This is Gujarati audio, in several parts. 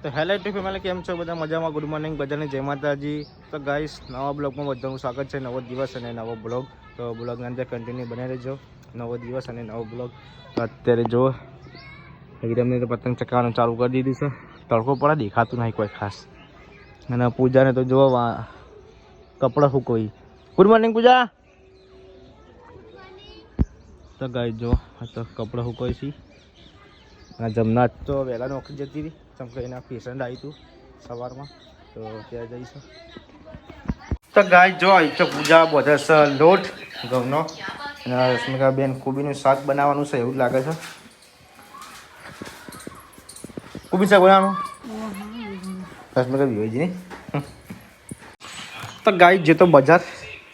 તો હેલો ટુ ફેમિલી, કેમ છો બધા? મજામાં? ગુડ મોર્નિંગ બધાને, જય માતાજી. તો ગાઈસ, નવા બ્લોગમાં બધાનું સ્વાગત છે. નવો દિવસ અને નવો બ્લોગ. તો બ્લોગની અંદર કન્ટિન્યુ બનાવી રહેજો. નવો દિવસ અને નવો બ્લોગ. તો અત્યારે જુઓ એકદમ પતંગ ચકાવવાનું ચાલુ કરી દીધું છે. તડકો પડે દેખાતું નહીં કોઈ ખાસ. અને પૂજાને તો જુઓ કપડાં સૂકવી. ગુડ મોર્નિંગ પૂજા. તો ગાઈસ જુઓ તો કપડાં સૂકવી છે. અને જમનાથ તો વહેલા નોકરી જતી હતી, કેમ કે એના પેશન્ટ આવ્યું હતું સવારમાં, તો ત્યાં જઈશું. તો ગાય જો તો પૂજા બધે છે લોટ ઘઉંનો, અને રશ્મિકાબેન કોબીનું શાક બનાવવાનું છે એવું લાગે છે. કોબી શાક બનાવવાનું રશ્મિકા બીવાજી નહીં. તો ગાય જે તો બજાર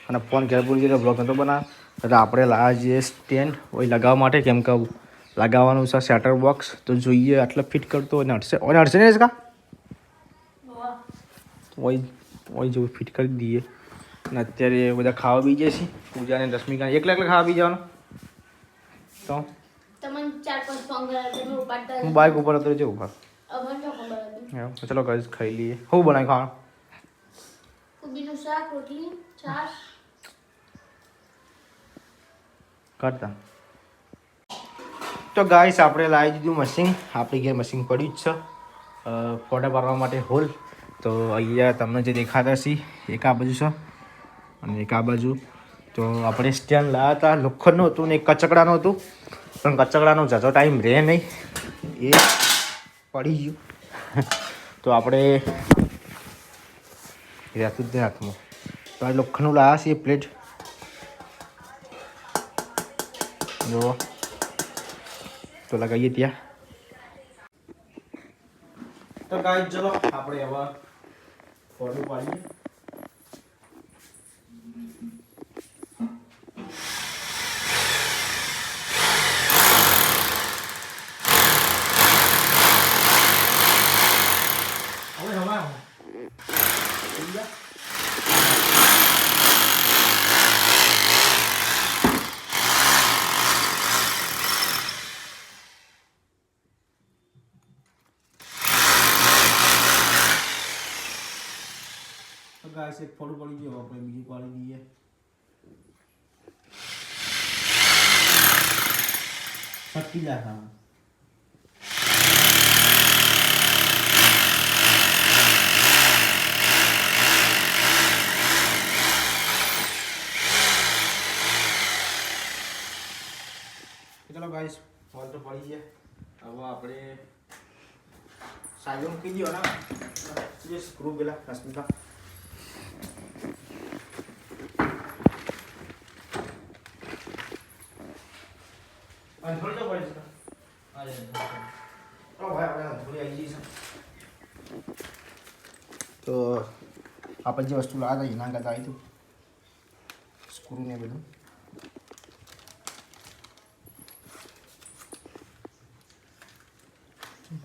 અને ફોન ઘેર ભૂલી જતો બ્લોગ નતો બનાવ, એટલે આપણે લાવ્યા છીએ સ્ટેન્ડ ઓય લગાવવા માટે, કેમ કે લગાવવાનું છે સેટર બોક્સ. તો જોઈએ આટલે ફિટ કરતો હોય ને અડશે નહીં કા ઓય જેવું ફિટ કરી દઈએ. અને અત્યારે બધા ખાવા બી જાય છે, પૂજાને રશ્મિકા એકલા ખાવા બી જવાનું. તો હું બાઇક ઉપર હતો છે ઉપર. ચલો ગાઈસ ખાઈ લઈએ. શું બનાવી ખાવાનું? કોબીનું શાક, રોટલી, છાશ. કરતા તો ગાઈસ આપણે લાવી દીધું મશીન. આપણી ઘેર મશીન પડ્યું જ છે ફોટા પાડવા માટે હોલ. તો અહીંયા તમને જે દેખાતા છે એક આ બાજુ છે અને એક આ બાજુ. તો આપણે સ્ટેન્ડ લાવ્યા હતા, લોખંડનું હતું ને એક કચકડાનું હતું, પણ કચકડાનો ઝાઝો ટાઈમ રહે નહીં, એ પડી ગયું. તો આપણે રહેતું જ હાથમાં. તો આ લોખંડનું લાવ્યા છીએ પ્લેટ. જો તો લગાવીએ ત્યાં. તો ગાઈસ ચલો આપણે હવે ફોટો પાડીએ. ગાઈસ એક ફોટો પડી ગયો, આપણે બીજું પાડી દઈએ. ફટકી જા હા. ચલો ગાઈસ ફોન તો પડી ગયા. હવે આપણે સાઈડ મૂકી દો ને જે સ્ક્રૂ પેલા રશ્મિકા. તો આપણે જે વસ્તુ લાવ્યા હતા એના કરતા આવી હતું સ્ક્રૂ ને બધું.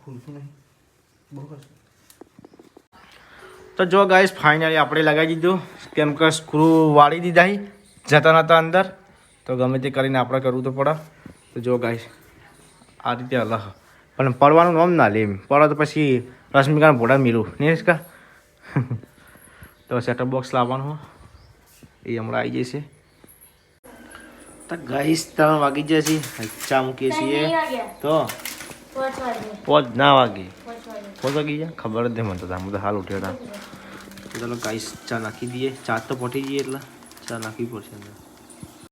ખુલતું નહીં બરોબર. તો જો ગાઈસ ફાઇનલી આપણે લગાવી દીધું, કેમ કે સ્ક્રૂ વાળી દીધા જતા નહોતા અંદર. તો ગમે તે કરીને આપણે કરવું તો પડે. તો જો ગાઈસ આ રીતે અલગ, પણ પડવાનું નામ ના લે, એમ પડે તો પછી રશ્મિકાને ભોળા મિલું નહીં કા. તો સેટઅપ બોક્સ લાવવાનું એ હમણાં આવી જશે. તો ગાઈસ 3 વાગી જશે, ચા મૂકીએ છીએ. તો 5 ના વાગે 5 વાગી ગયા, ખબર જ નહીં મને તો. હું તો હાલ ઉઠ્યો હતા. ચાલો ગાઈસ ચા નાખી દઈએ. ચા તો પટી જઈએ એટલે ચા નાખવી પડશે અંદર.